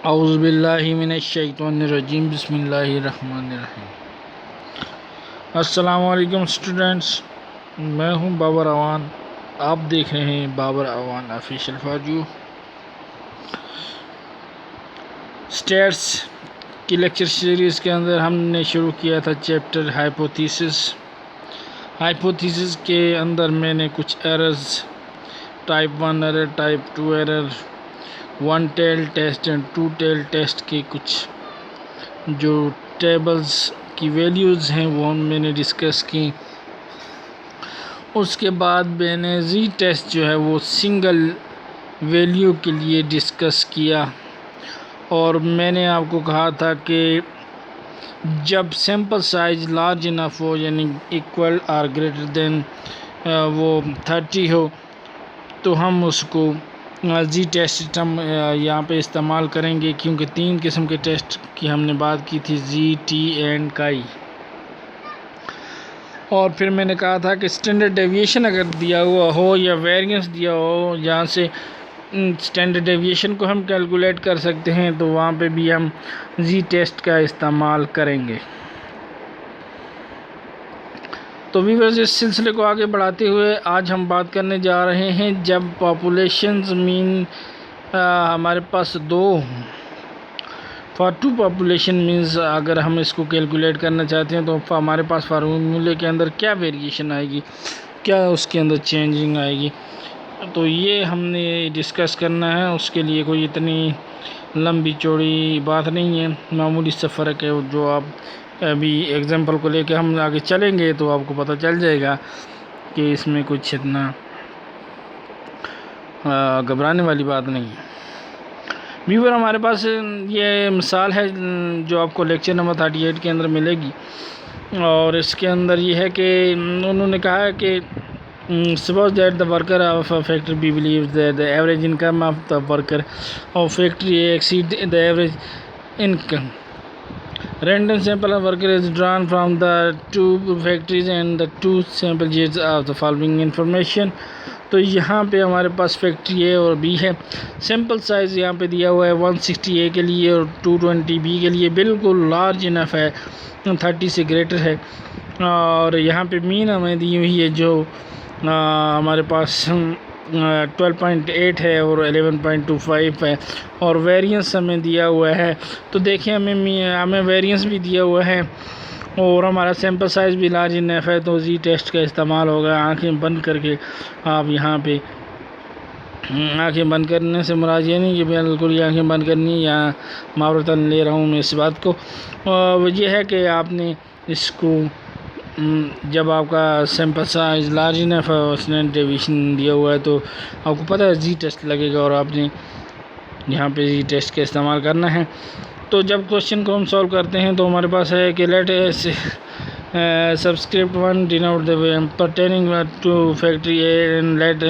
औज़ुबिल्लाहि मिनश्शैतानिर्रजीम बिस्मिल्लाहिर्रहमानिर्रहीम। अस्सलामु अलैकुम स्टूडेंट्स, मैं हूं बाबर अवान। आप देख रहे हैं Babar Awan official for you. Stats की लेक्चर सीरीज़ के अंदर हमने शुरू किया था चैप्टर हाइपोथेसिस के अंदर मैंने कुछ errors, type 1 error, type 2 error, one tail test and two tail test के कुछ जो टेबल्स की वैल्यूज़ हैं वो मैंने डिस्कस की। उसके बाद मैंने जी टेस्ट जो है वो सिंगल वैल्यू के लिए डिस्कस किया और मैंने आपको कहा था कि जब सैम्पल साइज लार्ज इनफ हो, यानी इक्वल और ग्रेटर देन वो 30 हो, तो हम उसको जी टेस्ट हम यहाँ पे इस्तेमाल करेंगे, क्योंकि 3 किस्म के टेस्ट की हमने बात की थी, जी, टी एंड काई। और फिर मैंने कहा था कि स्टैंडर्ड डेविएशन अगर दिया हुआ हो या वेरिएंस दिया हो, जहाँ से स्टैंडर्ड डेविएशन को हम कैलकुलेट कर सकते हैं, तो वहाँ पे भी हम जी टेस्ट का इस्तेमाल करेंगे। तो व्यूअर्स, इस सिलसिले को आगे बढ़ाते हुए आज हम बात करने जा रहे हैं जब पॉपुलेशंस मीन हमारे पास फॉर टू पॉपुलेशन मीन्स अगर हम इसको कैलकुलेट करना चाहते हैं तो हमारे पास फार्मूले के अंदर क्या वेरिएशन आएगी, क्या उसके अंदर चेंजिंग आएगी, तो ये हमने डिस्कस करना है। उसके लिए कोई इतनी लंबी चौड़ी बात नहीं है, मामूली सा फ़र्क है जो आप अभी एग्जांपल को लेके हम आगे चलेंगे तो आपको पता चल जाएगा कि इसमें कुछ इतना घबराने वाली बात नहीं है। व्यूअर, हमारे पास ये मिसाल है जो आपको लेक्चर नंबर 38 के अंदर मिलेगी, और इसके अंदर ये है कि उन्होंने कहा है कि suppose that the worker of a factory B believes that the average income of the worker of factory A exceed the average income. Random sample of worker is drawn from the two factories and the two sample yields of the following information. तो यहाँ पे हमारे पास factory ए और B है। Sample size यहाँ पे दिया हुआ है 160 ए के लिए और 220 बी के लिए, बिल्कुल लार्ज इनफ है, 30 से ग्रेटर है। और यहाँ पे मीन हमें दी हुई है जो हमारे पास 12.8 है और 11.25 है, और वेरिएंस हमें दिया हुआ है। तो देखिए हमें वेरिएंस भी दिया हुआ है और हमारा सैम्पल साइज़ भी लार्ज इनफ है, तो जी टेस्ट का इस्तेमाल होगा। आंखें बंद करके आप यहाँ पे, आंखें बंद करने से मुराद ये नहीं कि बिल्कुल ये आंखें बंद करनी, या मावरतन ले रहा हूँ मैं इस बात को। ये है कि आपने इसको जब आपका सैम्पल साइज लार्ज इनफ है और स्टैंडर्ड डेविएशन दिया हुआ है तो आपको पता है जी टेस्ट लगेगा और आपने यहाँ पे जी टेस्ट का इस्तेमाल करना है। तो जब क्वेश्चन को हम सॉल्व करते हैं तो हमारे पास है कि let subscript 1 denote the pertaining to factory A and let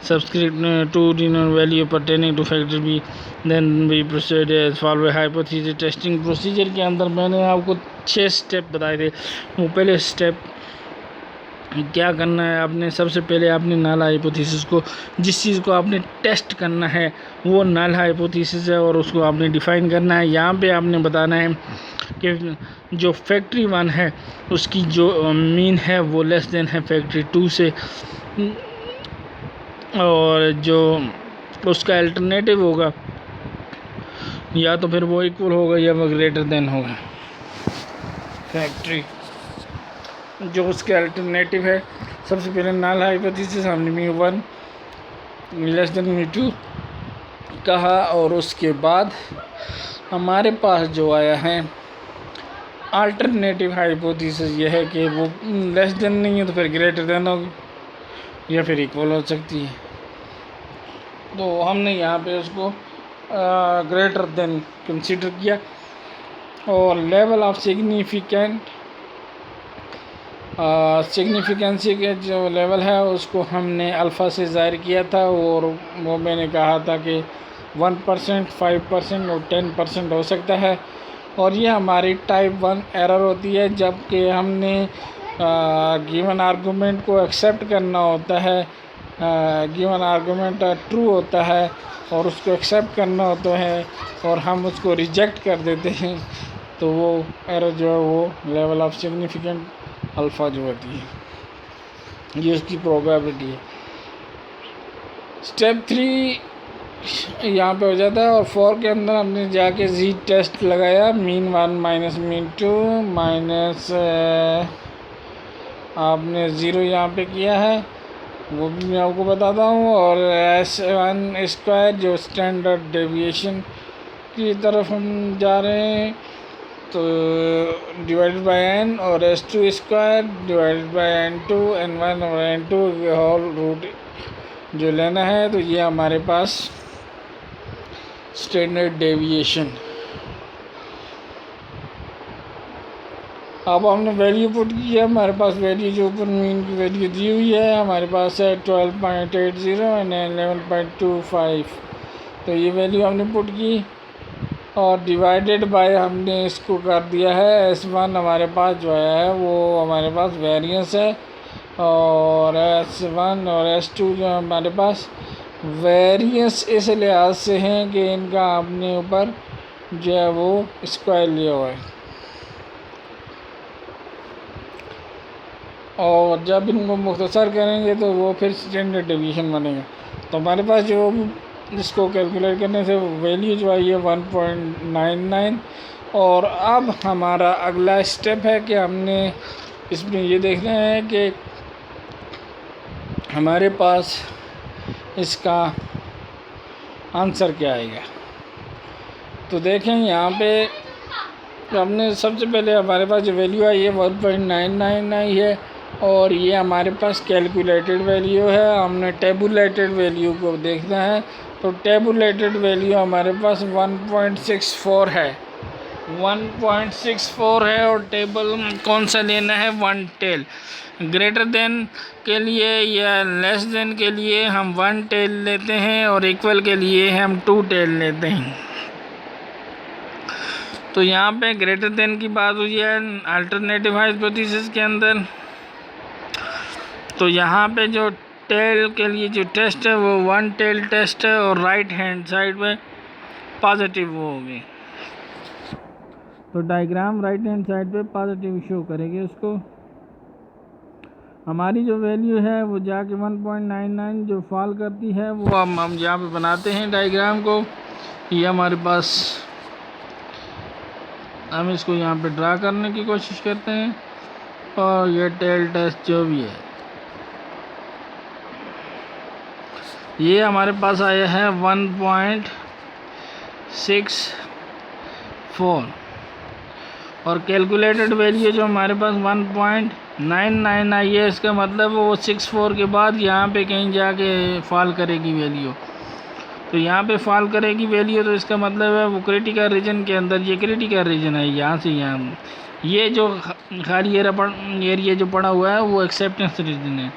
subscript 2 denote value pertaining to factory B, then we proceed as follow hypothesis testing procedure के अंदर मैंने आपको 6 स्टेप बताए थे। वो पहले स्टेप क्या करना है, आपने सबसे पहले आपने नल हाइपोथेसिस को, जिस चीज़ को आपने टेस्ट करना है वो नल हाइपोथेसिस है और उसको आपने डिफ़ाइन करना है। यहाँ पे आपने बताना है कि जो फैक्ट्री 1 है उसकी जो मीन है वो लेस देन है फैक्ट्री 2 से, और जो उसका अल्टरनेटिव होगा या तो फिर वो इक्वल होगा या वो ग्रेटर देन होगा। फैक्ट्री जो उसके अल्टरनेटिव है, सबसे पहले नल हाइपोथेसिस हमने मी 1 लेस देन मी 2 कहा, और उसके बाद हमारे पास जो आया है अल्टरनेटिव हाइपोथेसिस ये है कि वो लेस देन नहीं है तो फिर ग्रेटर देन होगी या फिर इक्वल हो सकती है। तो हमने यहाँ पे उसको ग्रेटर देन कंसीडर किया, और लेवल ऑफ सिग्निफिकेंसी के जो लेवल है उसको हमने अल्फ़ा से ज़ाहिर किया था, और वो मैंने कहा था कि 1%, 5% और 10% हो सकता है। और ये हमारी टाइप 1 एरर होती है, जबकि हमने गिवन आर्गूमेंट को एक्सेप्ट करना होता है गिवन आर्गूमेंट ट्रू होता है और उसको एक्सेप्ट करना होता है और हम उसको रिजेक्ट कर देते हैं, तो वो एरर जो है वो लेवल ऑफ सिग्निफिकेंट अल्फ़ा जो होती है, ये उसकी प्रोबेबिलिटी है। स्टेप 3 यहाँ पे हो जाता है और 4 के अंदर हमने जाके जी टेस्ट लगाया, मीन 1 माइनस मीन 2 माइनस आपने 0 यहाँ पे किया है, वो भी मैं आपको बताता हूँ। और S1 स्क्वायर जो स्टैंडर्ड डेविएशन की तरफ हम जा रहे हैं, तो डिवाइडेड बाय n, और S2 square divided bye n2 n1 और n2 होल रूट जो लेना है, तो ये हमारे पास स्टैंडर्ड डेविएशन। अब हमने वैल्यू पुट की है, हमारे पास वैल्यू जो ऊपर मीन की वैल्यू दी हुई है हमारे पास है 12.80 एंड 11.25, तो ये वैल्यू हमने पुट की और डिवाइडेड बाय हमने इसको कर दिया है S1 हमारे पास जो है वो हमारे पास वेरिएंस है, और S1 और S2 जो हमारे पास वेरिएंस इस लिहाज से हैं कि इनका अपने ऊपर जो है वो स्क्वायर लिया हुआ है, और जब इनको मुख्तसर करेंगे तो वो फिर स्टैंडर्ड डेविएशन बनेगा। तो हमारे पास जो इसको कैलकुलेट करने से वैल्यू जो आई है 1.99। और अब हमारा अगला स्टेप है कि हमने इसमें ये देखना है कि हमारे पास इसका आंसर क्या आएगा। तो देखें यहाँ पे हमने सबसे पहले हमारे पास जो वैल्यू आई है 1.99 आई है, और ये हमारे पास कैलकुलेटेड वैल्यू है। हमने टेबुलेटेड वैल्यू को देखना है, तो टेबुलेटेड वैल्यू हमारे पास 1.64 है, 1.64 है। और टेबल कौन सा लेना है, 1 टेल। ग्रेटर देन के लिए या लेस देन के लिए हम 1 टेल लेते हैं, और इक्वल के लिए हम 2 टेल लेते हैं। तो यहाँ पे ग्रेटर देन की बात हुई है अल्टरनेटिव हाइपोथेसिस के अंदर, तो यहाँ पे जो टेल के लिए जो टेस्ट है वो 1 टेल टेस्ट है, और राइट हैंड साइड पे पॉजिटिव वो होगी। तो डायग्राम राइट हैंड साइड पे पॉजिटिव शो करेगी उसको। हमारी जो वैल्यू है वो जाके 1.99 जो फॉल करती है वो हम यहाँ पे बनाते हैं डायग्राम को। ये हमारे पास हम इसको यहाँ पे ड्रा करने की कोशिश करते हैं, और ये टेल टेस्ट जो भी है ये हमारे पास आया है 1.64, और कैलकुलेटेड वैल्यू जो हमारे पास 1.99 आई है, इसका मतलब वो 64 के बाद यहाँ पे कहीं जाके फॉल करेगी वैल्यू। तो यहाँ पे फॉल करेगी वैल्यू, तो इसका मतलब है वो क्रिटिकल रीजन के अंदर, ये क्रिटिकल रीजन है यहाँ से यहाँ, ये जो खाली एरिया जो पड़ा हुआ है वो एक्सेप्टेंस रीजन है,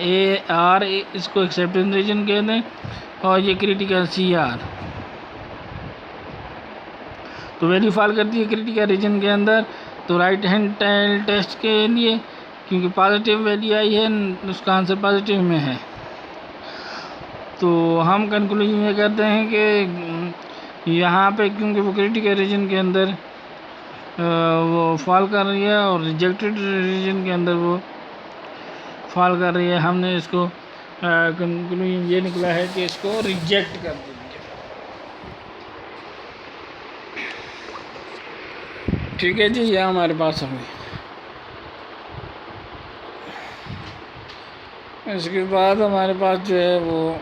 AR इसको एक्सेप्टेंस रीजन कहते हैं, और ये क्रिटिकल CR। तो वैल्यू फॉल करती है क्रिटिकल रीजन के अंदर, तो राइट हैंड टेल टेस्ट के लिए क्योंकि पॉजिटिव वैल्यू आई है उसका आंसर पॉजिटिव में है, तो हम कंक्लूजन ये करते हैं कि यहाँ पे क्योंकि वो क्रिटिकल रीजन के अंदर वो फॉल कर रही है, और रिजेक्टेड रीजन के अंदर वो फॉल कर रही है, हमने इसको कंक्लूजन ये निकला है कि इसको रिजेक्ट कर देंगे। ठीक है जी, यह हमारे पास होंगे। इसके बाद हमारे पास जो है वो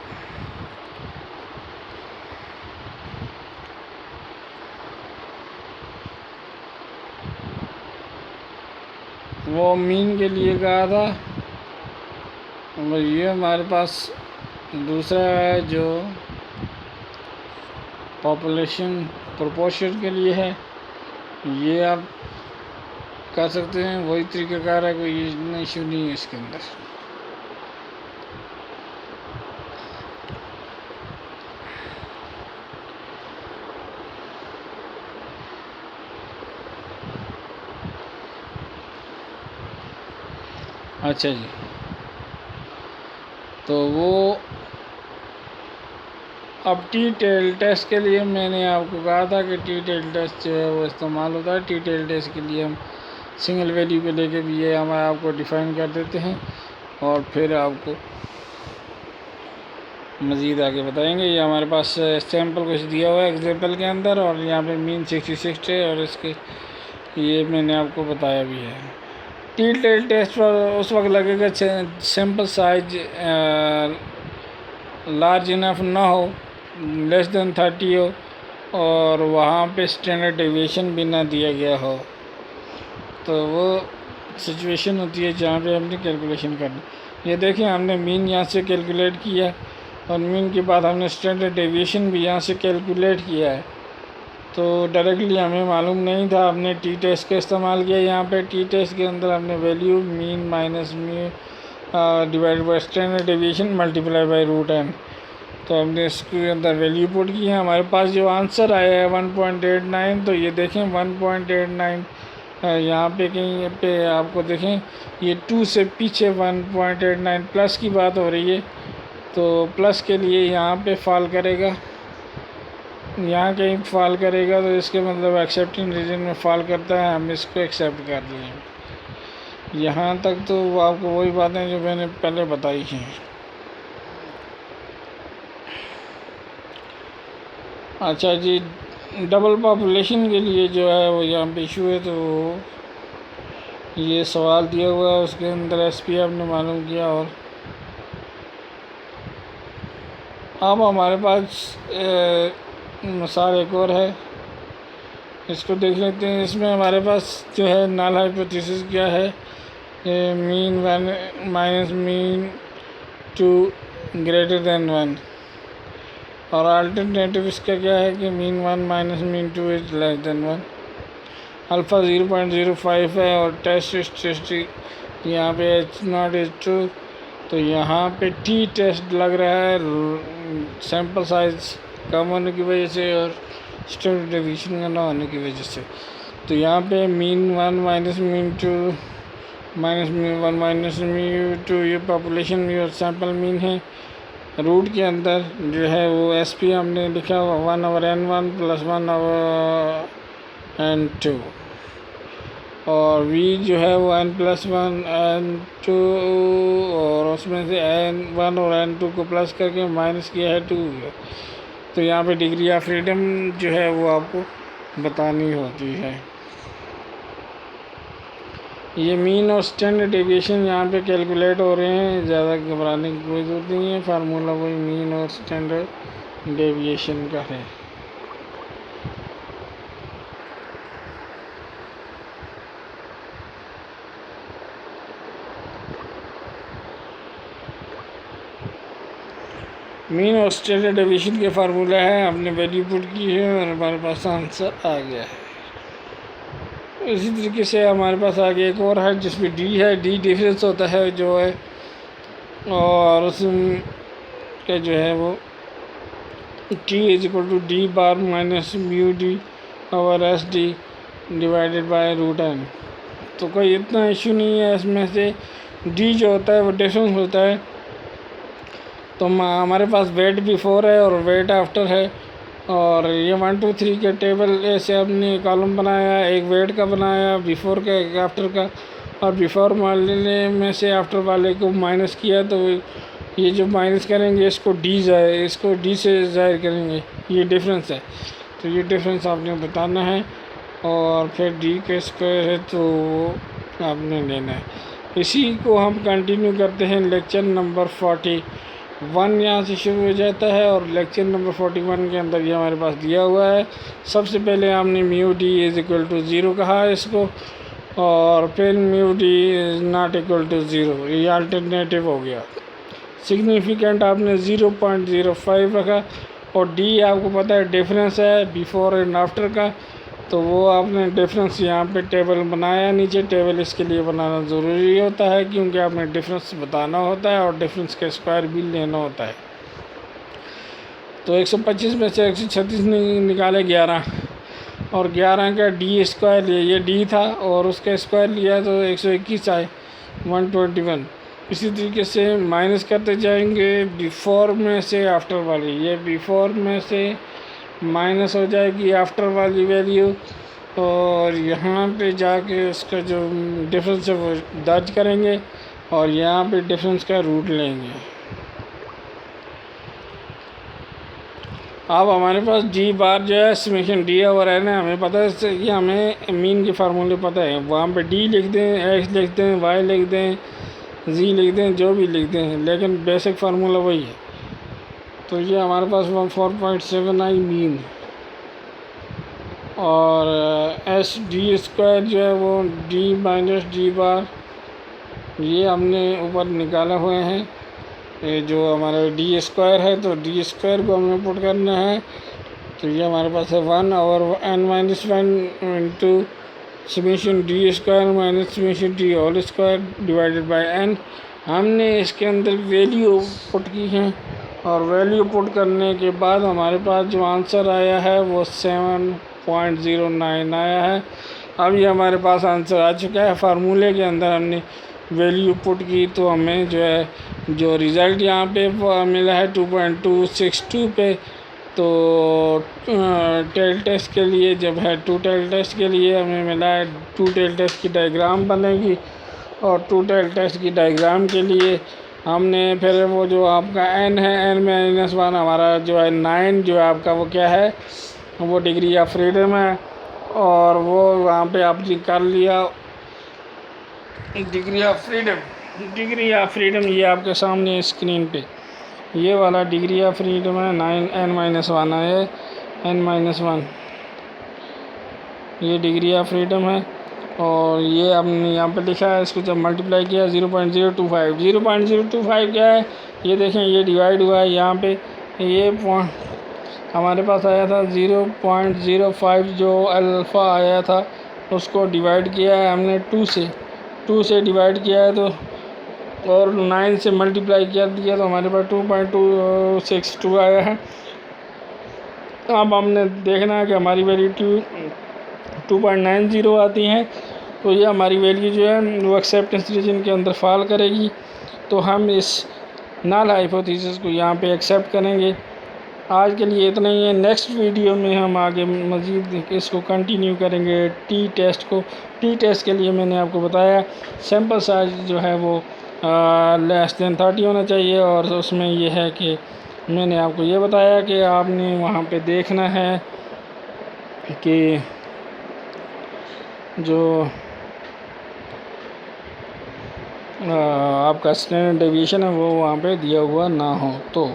मीन के लिए कहा था, और ये हमारे पास दूसरा है जो पॉपुलेशन प्रोपोर्शन के लिए है। ये आप कर सकते हैं, वही तरीक़ाकार है, कोई इशू नहीं है इसके अंदर। अच्छा जी, तो वो अब टी टेल टेस्ट के लिए मैंने आपको कहा था कि टी टेल टेस्ट जो है वो इस्तेमाल होता है। टी टेल टेस्ट के लिए हम सिंगल वैल्यू को लेके भी ये हम आपको डिफ़ाइन कर देते हैं और फिर आपको मज़ीद आगे बताएंगे। ये हमारे पास सैम्पल कुछ दिया हुआ है एग्जाम्पल के अंदर, और यहाँ पे मीन 66 है और इसके ये मैंने आपको बताया भी है। टी टेल टेस्ट पर उस वक्त लगेगा सैम्पल साइज लार्ज इनफ ना हो, लेस देन 30 हो, और वहाँ पे स्टैंडर्ड डेविएशन भी ना दिया गया हो। तो वो सिचुएशन होती है जहाँ पे हमने कैलकुलेशन करनी। ये देखिए हमने मीन यहाँ से कैलकुलेट किया और मीन के बाद हमने स्टैंडर्ड डेविएशन भी यहाँ से कैलकुलेट किया है। तो डायरेक्टली हमें मालूम नहीं था, हमने टी टेस्ट का इस्तेमाल किया। यहाँ पे टी टेस्ट के अंदर हमने value mean minus mu divide by standard deviation multiply by root n, तो हमने इसके अंदर वैल्यू पुट की है। हमारे पास जो आंसर आया है 1.89, तो ये देखें 1.89 यहाँ पे कहीं पे आपको देखें ये 2 से पीछे 1.89 प्लस की बात हो रही है, तो प्लस के लिए यहाँ पे फॉल करेगा, यहाँ कहीं फॉल करेगा, तो इसके मतलब एक्सेप्टिंग रीजन में फॉल करता है, हम इसको एक्सेप्ट कर लिए। यहाँ तक तो आपको वही बातें जो मैंने पहले बताई हैं। अच्छा जी, डबल पॉपुलेशन के लिए जो है वो यहाँ पे इशू है, तो ये सवाल दिया हुआ है, उसके अंदर एसपी आपने मालूम किया। और अब हमारे पास मिसाल एक और है, इसको देख लेते हैं। इसमें हमारे पास जो है नल हाइपोथेसिस क्या है, mean 1 minus mean 2 greater than 1, और अल्टरनेटिव इसका क्या है कि mean 1 minus mean 2 is less than 1। Alpha 0.05 है और टेस्ट स्टेटिस्टिक यहाँ पे H0 इज 2, तो यहाँ पे टी टेस्ट लग रहा है सैम्पल साइज कम होने की वजह से और स्टैंडर्ड डेविएशन का ना होने की वजह से। तो यहाँ पे mean 1 minus mean 2 minus mean 1 minus mean 2 ये पॉपुलेशन मीन और सैम्पल मीन है। रूट के अंदर जो है वो एस पी हमने लिखा हुआ 1/n1 प्लस 1/n2, और v जो है वो n प्लस 1 n2, और उसमें से n1 और n2 को प्लस करके माइनस किया है 2। तो यहाँ पे डिग्री ऑफ फ्रीडम जो है वो आपको बतानी होती है। ये मीन और स्टैंडर्ड डेविएशन यहाँ पे कैलकुलेट हो रहे हैं, ज़्यादा घबराने की कोई ज़रूरत नहीं है। फार्मूला वही मीन और स्टैंडर्ड डेविएशन का है। मीन और स्टैंडर्ड डेविएशन के फार्मूला है, हमने वैल्यू पुट की है और हमारे पास आंसर आ गया है। इसी तरीके से हमारे पास आगे एक और है जिसमें डी है, डी डिफरेंस होता है जो है, और उसमें का जो है वो T is equal to D bar minus mu D over S D divided by root n। तो कोई इतना इशू नहीं है इसमें से। डी जो होता है वो डिफरेंस होता है, तो हमारे पास वेट बिफोर है और वेट आफ्टर है, और ये 1 2 3 के टेबल ऐसे हमने कॉलम बनाया, एक वेट का बनाया, बिफोर का, एक आफ्टर का, और बिफोर वाले में से आफ्टर वाले को माइनस किया, तो ये जो माइनस करेंगे इसको डी से ज़ाहिर करेंगे, ये डिफरेंस है। तो ये डिफरेंस आपने बताना है, और फिर डी का स्क्वायर है तो आपने लेना है। इसी को हम कंटिन्यू करते हैं। लेक्चर नंबर 41 यहाँ से शुरू हो जाता है, और लेक्चर नंबर 41 के अंदर ये हमारे पास दिया हुआ है। सबसे पहले हमने mu D is equal to 0 कहा है इसको, और फिर mu D is not equal to 0, ये अल्टरनेटिव हो गया। सिग्निफिकेंट आपने 0.05 रखा, और डी आपको पता है डिफरेंस है बिफोर एंड आफ्टर का, तो वो आपने डिफरेंस यहाँ पे टेबल बनाया। नीचे टेबल इसके लिए बनाना ज़रूरी होता है क्योंकि आपने डिफरेंस बताना होता है और डिफरेंस का स्क्वायर भी लेना होता है। तो 125 में से 136 निकाले 11, और 11 का डी स्क्वायर लिया, ये डी था और उसका स्क्वायर लिया तो 121 आए 121। इसी तरीके से माइनस करते जाएंगे बिफोर में से आफ्टर वाली। ये बिफोर में से माइनस हो जाएगी आफ्टर वाली वैल्यू, और यहाँ पे जाके उसका जो डिफरेंस है वो दर्ज करेंगे और यहाँ पे डिफरेंस का रूट लेंगे। अब हमारे पास डी बार जो है समेशन डी ओवर एन है, हमें पता है, ये हमें मीन के फार्मूले पता है। वहाँ पे डी लिख दें, एक्स लिख दें, वाई लिख दें, जी लिख दें, जो भी लिख दें, लेकिन बेसिक फार्मूला वही है। तो ये हमारे पास 14.7 आई मीन, और एस डी स्क्वायर जो है वो डी माइनस डी बार, ये हमने ऊपर निकाले हुए हैं। ये जो हमारा डी स्क्वायर है, तो डी स्क्वायर को हमें पुट करना है, तो ये हमारे पास है 1 और n minus 1 into summation D square minus summation D whole square divided by n। हमने इसके अंदर वैल्यू पुट की है, और वैल्यू पुट करने के बाद हमारे पास जो आंसर आया है वो 7.09 आया है। अब ये हमारे पास आंसर आ चुका है। फार्मूले के अंदर हमने वैल्यू पुट की, तो हमें जो है जो रिज़ल्ट यहाँ पे मिला है 2.262 पे। तो टेल टेस्ट के लिए जब है 2 टेल टेस्ट के लिए हमें मिला है 2 टेल टेस्ट की डायग्राम बनेगी, और 2 टेल टेस्ट की डायग्राम के लिए हमने फिर वो जो आपका n है, n माइनस 1 हमारा जो है 9 जो है आपका वो क्या है, वो डिग्री ऑफ फ्रीडम है, और वो वहाँ पे आपने कर लिया degree of freedom. Degree of freedom ये आपके सामने स्क्रीन पे ये वाला डिग्री ऑफ फ्रीडम है 9 n माइनस 1 है, n माइनस 1 ये डिग्री ऑफ फ्रीडम है। और ये हमने यहाँ पे लिखा है, इसको जब मल्टीप्लाई किया 0.025, 0.025 क्या है ये देखें, ये डिवाइड हुआ है यहाँ पे, ये पॉइंट हमारे पास आया था 0.05 जो अल्फ़ा आया था, उसको डिवाइड किया है हमने 2 से डिवाइड किया है, तो और 9 से मल्टीप्लाई कर दिया, तो हमारे पास 2.262 आया है। अब हमने देखना है कि हमारी वैल्यू 2.90 आती है, तो ये हमारी वैल्यू जो है वो एक्सेप्टेंस रीजन के अंदर फॉल करेगी, तो हम इस नल हाइपोथेसिस को यहाँ पे एक्सेप्ट करेंगे। आज के लिए इतना ही है। नेक्स्ट वीडियो में हम आगे मज़ीद इसको कंटिन्यू करेंगे टी टेस्ट को। टी टेस्ट के लिए मैंने आपको बताया सैम्पल साइज जो है वो लेस देन 30 होना चाहिए, और उसमें ये है कि मैंने आपको ये बताया कि आपने वहाँ पे देखना है कि जो आपका स्टैंडर्ड डेविएशन है वो वहाँ पे दिया हुआ ना हो। तो